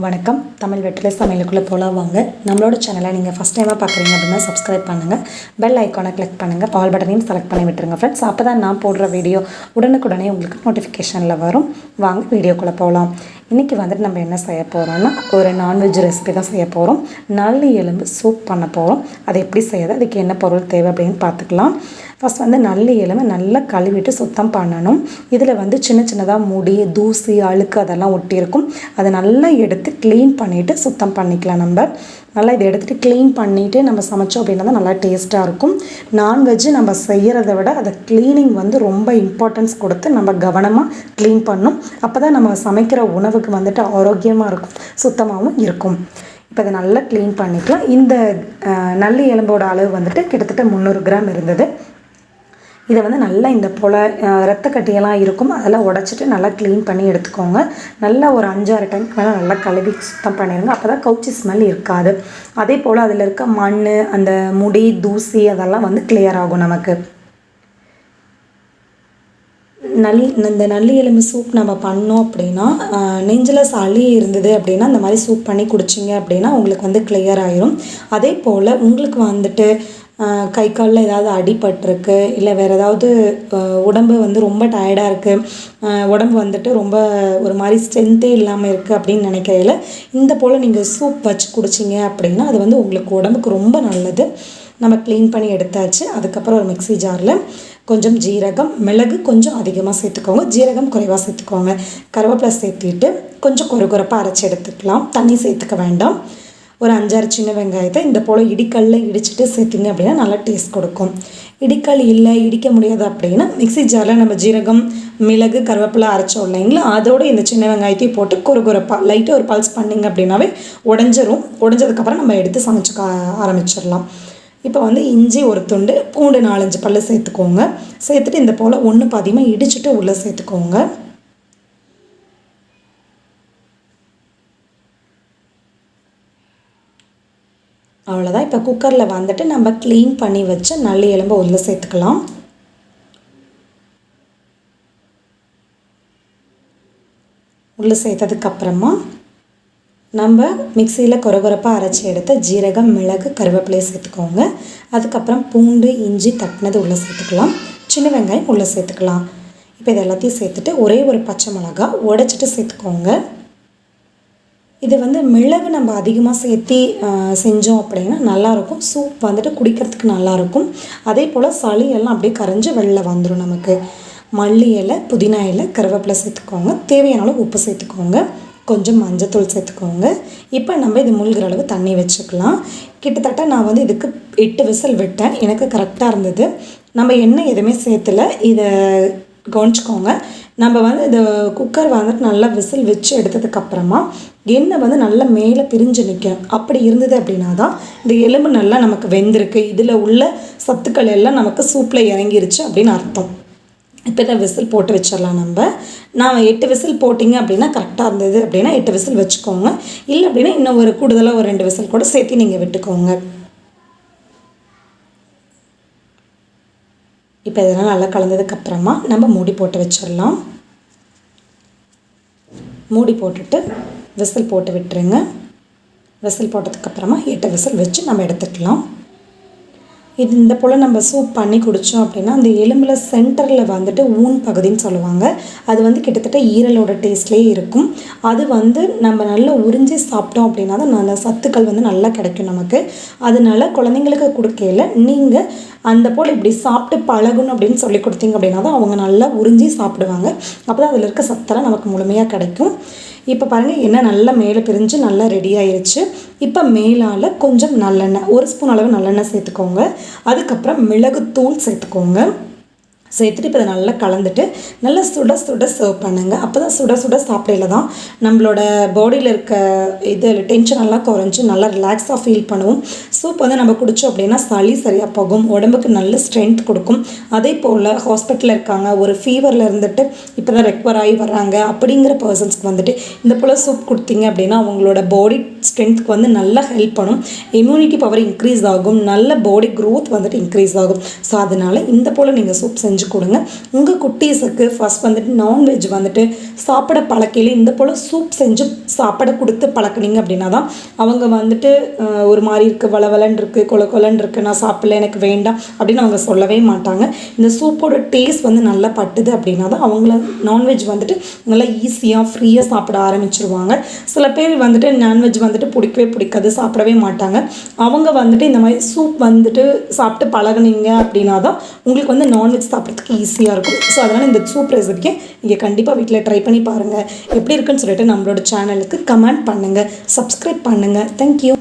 வணக்கம். தமிழ் வெற்றிலை சமையலுக்குள்ளே போகலாம் வாங்க. நம்மளோட சேனலை நீங்கள் ஃபஸ்ட் டைமாக பார்க்குறீங்க அப்படின்னா சப்ஸ்கிரைப் பண்ணுங்கள், பெல் ஐக்கானை கிளிக் பண்ணுங்கள், ஆல் பட்டனையும் செலக்ட் பண்ணி விட்டுருங்க ஃப்ரெண்ட்ஸ். அப்போ தான் நான் போடுற வீடியோ உடனுக்குடனே உங்களுக்கு நோட்டிஃபிகேஷனில் வரும். வாங்க வீடியோக்குள்ளே போகலாம். இன்றைக்கி வந்துட்டு நம்ம என்ன செய்ய போகிறோம்னா ஒரு நான்வெஜ் ரெசிபி தான் செய்ய போகிறோம். நல்லி எலும்பு சூப் பண்ண போகிறோம். அதை எப்படி செய்யாது, அதுக்கு என்ன பொருள் தேவை அப்படின்னு பார்த்துக்கலாம். ஃபஸ்ட் வந்து நல்லி எலும்பை நல்லா கழுவிட்டு சுத்தம் பண்ணணும். இதில் வந்து சின்ன சின்னதாக முடி, தூசி, அழுக்கு அதெல்லாம் ஒட்டியிருக்கும். அதை நல்லா எடுத்து க்ளீன் பண்ணிவிட்டு சுத்தம் பண்ணிக்கலாம். நம்ம நல்லா இதை எடுத்துகிட்டு க்ளீன் பண்ணிவிட்டு நம்ம சமைச்சோம் அப்படின்னா தான் நல்லா டேஸ்ட்டாக இருக்கும். நான்வெஜ்ஜு நம்ம செய்கிறத விட அதை க்ளீனிங் வந்து ரொம்ப இம்பார்ட்டன்ஸ் கொடுத்து நம்ம கவனமாக க்ளீன் பண்ணணும். அப்போ தான் நம்ம சமைக்கிற உணவுக்கு வந்துட்டு ஆரோக்கியமாக இருக்கும், சுத்தமாகவும் இருக்கும். இப்போ அதை நல்லா க்ளீன் பண்ணிக்கலாம். இந்த நல்லி எலும்போட அளவு வந்துட்டு கிட்டத்தட்ட 300 கிராம் இருந்தது. இதை வந்து நல்லா இந்த போல் ரத்த கட்டியெல்லாம் இருக்கும், அதெல்லாம் உடச்சிட்டு நல்லா க்ளீன் பண்ணி எடுத்துக்கோங்க. நல்லா ஒரு 5-6 டைம்க்கு மேலே நல்லா கழுவி சுத்தம் பண்ணிடுங்க. அப்போ தான் கவுச்சி ஸ்மெல் இருக்காது. அதே போல் அதில் இருக்க மண், அந்த முடி, தூசி அதெல்லாம் வந்து கிளியர் ஆகும் நமக்கு. இந்த நல்லி எலும்பு சூப் நம்ம பண்ணோம் அப்படின்னா, நெஞ்சில் சளி இருந்தது அப்படின்னா இந்த மாதிரி சூப் பண்ணி குடிச்சிங்க அப்படின்னா உங்களுக்கு வந்து கிளியர் ஆயிரும். அதே போல் உங்களுக்கு வந்துட்டு கை காலில் ஏதாவது அடிபட்டிருக்கு, இல்லை வேறு ஏதாவது உடம்பு வந்து ரொம்ப டயர்டாக இருக்குது, உடம்பு வந்துட்டு ரொம்ப ஒரு மாதிரி ஸ்ட்ரென்த்தே இல்லாமல் இருக்குது அப்படின்னு நினைக்கையில் இந்த போல் நீங்கள் சூப் வச்சு குடிச்சிங்க அப்படின்னா அது வந்து உங்களுக்கு உடம்புக்கு ரொம்ப நல்லது. நம்ம க்ளீன் பண்ணி எடுத்தாச்சு. அதுக்கப்புறம் ஒரு மிக்ஸி ஜாரில் கொஞ்சம் ஜீரகம், மிளகு கொஞ்சம் அதிகமாக சேர்த்துக்கோங்க, ஜீரகம் குறைவாக சேர்த்துக்கோங்க, கருவேப்பிலை சேர்த்துட்டு கொஞ்சம் கொரகொரப்பாக அரைச்சி எடுத்துக்கலாம். தண்ணி சேர்த்துக்க வேண்டாம். ஒரு 5-6 சின்ன வெங்காயத்தை இந்த போல் இடிக்கல்லில் இடிச்சிட்டு சேர்த்திங்க அப்படின்னா நல்லா டேஸ்ட் கொடுக்கும். இடிக்கல் இல்லை, இடிக்க முடியாது அப்படின்னா மிக்ஸி ஜாரில் நம்ம ஜீரகம், மிளகு, கருவேப்பிலை அரைச்சோம் இல்லைங்களா, அதோடு இந்த சின்ன வெங்காயத்தையும் போட்டு கொரகொரப்பாக லைட்டாக ஒரு பல்ஸ் பண்ணிங்க அப்படின்னாவே உடஞ்சிரும். உடஞ்சதுக்கப்புறம் நம்ம எடுத்து சமைச்சுக்க ஆரம்பிச்சிடலாம். இப்போ வந்து இஞ்சி ஒரு துண்டு, பூண்டு 4-5 பல்லு சேர்த்துக்கோங்க. சேர்த்துட்டு இந்த போல் ஒன்று பாதியமாக இடிச்சுட்டு உள்ளே சேர்த்துக்கோங்க. அவ்வளோதான். இப்போ குக்கரில் வந்துட்டு நம்ம க்ளீன் பண்ணி வச்ச நல்லி எலும்பை உள்ளே சேர்த்துக்கலாம். உள்ளே சேர்த்ததுக்கப்புறமா நம்ம மிக்சியில் கொரகொரப்பாக அரைச்சி எடுத்த ஜீரகம், மிளகு, கருவேப்பிலையை சேர்த்துக்கோங்க. அதுக்கப்புறம் பூண்டு, இஞ்சி தட்டினது உள்ளே சேர்த்துக்கலாம். சின்ன வெங்காயம் உள்ளே சேர்த்துக்கலாம். இப்போ இது எல்லாத்தையும் சேர்த்துட்டு ஒரே ஒரு பச்சை மிளகா உடைச்சிட்டு சேர்த்துக்கோங்க. இது வந்து மிளகு நம்ம அதிகமாக சேர்த்தி செஞ்சோம் அப்படின்னா நல்லாயிருக்கும். சூப் வந்துட்டு குடிக்கிறதுக்கு நல்லாயிருக்கும். அதே போல் சளி எல்லாம் அப்படியே கரைஞ்சி வெளில வந்துடும் நமக்கு. மல்லி இலை, புதினா இலை, கருவேப்பிலை சேர்த்துக்கோங்க. தேவையான அளவு உப்பு சேர்த்துக்கோங்க. கொஞ்சம் மஞ்சத்தூள் சேர்த்துக்கோங்க. இப்போ நம்ம இது மூழ்கிற அளவு தண்ணி வச்சுக்கலாம். கிட்டத்தட்ட நான் வந்து இதுக்கு 8 விசில் விட்டேன். எனக்கு கரெக்டாக இருந்தது. நம்ம எண்ணெய் எதுவுமே சேர்த்துல, இதை கவனிச்சுக்கோங்க. நம்ம வந்து இந்த குக்கர் வந்துட்டு நல்லா விசில் வச்சு எடுத்ததுக்கப்புறமா எண்ணெய் வந்து நல்லா மேலே பிரிஞ்சு நிற்கும். அப்படி இருந்தது அப்படின்னா தான் இந்த எலும்பு நல்லா நமக்கு வெந்திருக்கு, இதில் உள்ள சத்துக்கள் எல்லாம் நமக்கு சூப்பில் இறங்கிருச்சு அப்படின்னு அர்த்தம். இப்போ தான் விசில் போட்டு வச்சிடலாம். நான் 8 விசில் போட்டிங்க அப்படின்னா கரெக்டாக இருந்தது அப்படின்னா 8 விசில் வச்சுக்கோங்க. இல்லை அப்படின்னா இன்னும் ஒரு கூடுதலாக ஒரு 2 விசில் கூட சேர்த்து நீங்கள் விட்டுக்கோங்க. இப்போ இதெல்லாம் நல்லா கலந்ததுக்கப்புறமா நம்ம மூடி போட்டு வச்சிடலாம். மூடி போட்டுட்டு விசில் போட்டு விட்டுருங்க. விசில் போட்டதுக்கப்புறமா 8 விசில் வச்சு நம்ம எடுத்துக்கலாம். இது இந்த போல் நம்ம சூப் பண்ணி குடித்தோம் அப்படின்னா அந்த எலும்பில் சென்டரில் வந்துட்டு ஊன் பகுதின்னு சொல்லுவாங்க. அது வந்து கிட்டத்தட்ட ஈரலோட டேஸ்ட்லேயே இருக்கும். அது வந்து நம்ம நல்லா உறிஞ்சி சாப்பிட்டோம் அப்படின்னா தான் நல்ல சத்துக்கள் வந்து நல்லா கிடைக்கும் நமக்கு. அதனால குழந்தைங்களுக்கு கொடுக்கையில் நீங்கள் அந்த போல் இப்படி சாப்பிட்டு பழகணும் அப்படின்னு சொல்லி கொடுத்தீங்க அப்படின்னா தான் அவங்க நல்லா உறிஞ்சி சாப்பிடுவாங்க. அப்போ தான் அதில் இருக்க சத்தெல்லாம் நமக்கு முழுமையாக கிடைக்கும். இப்போ பாருங்கள், எண்ணெய் நல்லா மேலே பிரிஞ்சு நல்லா ரெடி ஆயிடுச்சு. இப்போ மேலால் கொஞ்சம் நல்லெண்ணெய், 1 ஸ்பூன் அளவு நல்லெண்ணெய் சேர்த்துக்கோங்க. அதுக்கப்புறம் மிளகுத்தூள் சேர்த்துக்கோங்க. சேர்த்துட்டு இப்போ அதை நல்லா கலந்துட்டு நல்லா சுட சுட சர்வ் பண்ணுங்கள். அப்போ தான் சுட சுட சாப்பிடையில தான் நம்மளோட பாடியில் இருக்க இது டென்ஷன் எல்லாம் குறைஞ்சி நல்லா ரிலாக்ஸாக ஃபீல் பண்ணுவோம். சூப் வந்து நம்ம குடித்தோம் அப்படின்னா சளி சரியாக போகும், உடம்புக்கு நல்ல ஸ்ட்ரென்த் கொடுக்கும். அதே போல் ஹாஸ்பிட்டலில் இருக்காங்க, ஒரு ஃபீவரில் இருந்துட்டு இப்போ தான் ரெக்கவர் ஆகி வர்றாங்க அப்படிங்கிற பர்சன்ஸ்க்கு வந்துட்டு இந்த போல் சூப் கொடுத்தீங்க அப்படின்னா அவங்களோட பாடி ஸ்ட்ரென்த்துக்கு வந்து நல்லா ஹெல்ப் பண்ணும். இம்யூனிட்டி பவர் இன்க்ரீஸ் ஆகும், நல்ல பாடி க்ரோத் வந்துட்டு இன்க்ரீஸ் ஆகும். ஸோ அதனால் இந்த போல் நீங்கள் சூப் செஞ்சு செஞ்சு கொடுங்க. உங்கள் குட்டீஸுக்கு ஃபஸ்ட் வந்துட்டு நான்வெஜ் வந்துட்டு சாப்பிட பழக்கையில் இந்த போல் சூப் செஞ்சு சாப்பிட கொடுத்து பழக்கினீங்க அப்படின்னா தான் அவங்க வந்துட்டு ஒரு மாதிரி இருக்குது, வளவலன்னு இருக்குது, கொலன்னு இருக்குது, நான் சாப்பிடல, எனக்கு வேண்டாம் அப்படின்னு அவங்க சொல்லவே மாட்டாங்க. இந்த சூப்போட டேஸ்ட் வந்து நல்லா பட்டுது அப்படின்னா தான் அவங்கள நான்வெஜ் வந்துட்டு நல்லா ஈஸியாக ஃப்ரீயாக சாப்பிட ஆரம்பிச்சிருவாங்க. சில பேர் வந்துட்டு நான்வெஜ் வந்துட்டு பிடிக்கவே பிடிக்காது, சாப்பிடவே மாட்டாங்க. அவங்க வந்துட்டு இந்த மாதிரி சூப் வந்துட்டு சாப்பிட்டு பழகுனீங்க அப்படின்னா தான் உங்களுக்கு வந்து நான்வெஜ் சாப்பிட்றதுக்கு ஈஸியாக இருக்கும். ஸோ அதனால் இந்த சூப் ரெசிபிக்கு நீங்கள் கண்டிப்பாக வீட்டில் ட்ரை பண்ணி பாருங்கள். எப்படி இருக்குன்னு சொல்லிட்டு நம்மளோட சேனலுக்கு கமெண்ட் பண்ணுங்கள், சப்ஸ்கிரைப் பண்ணுங்கள். தேங்க்யூ.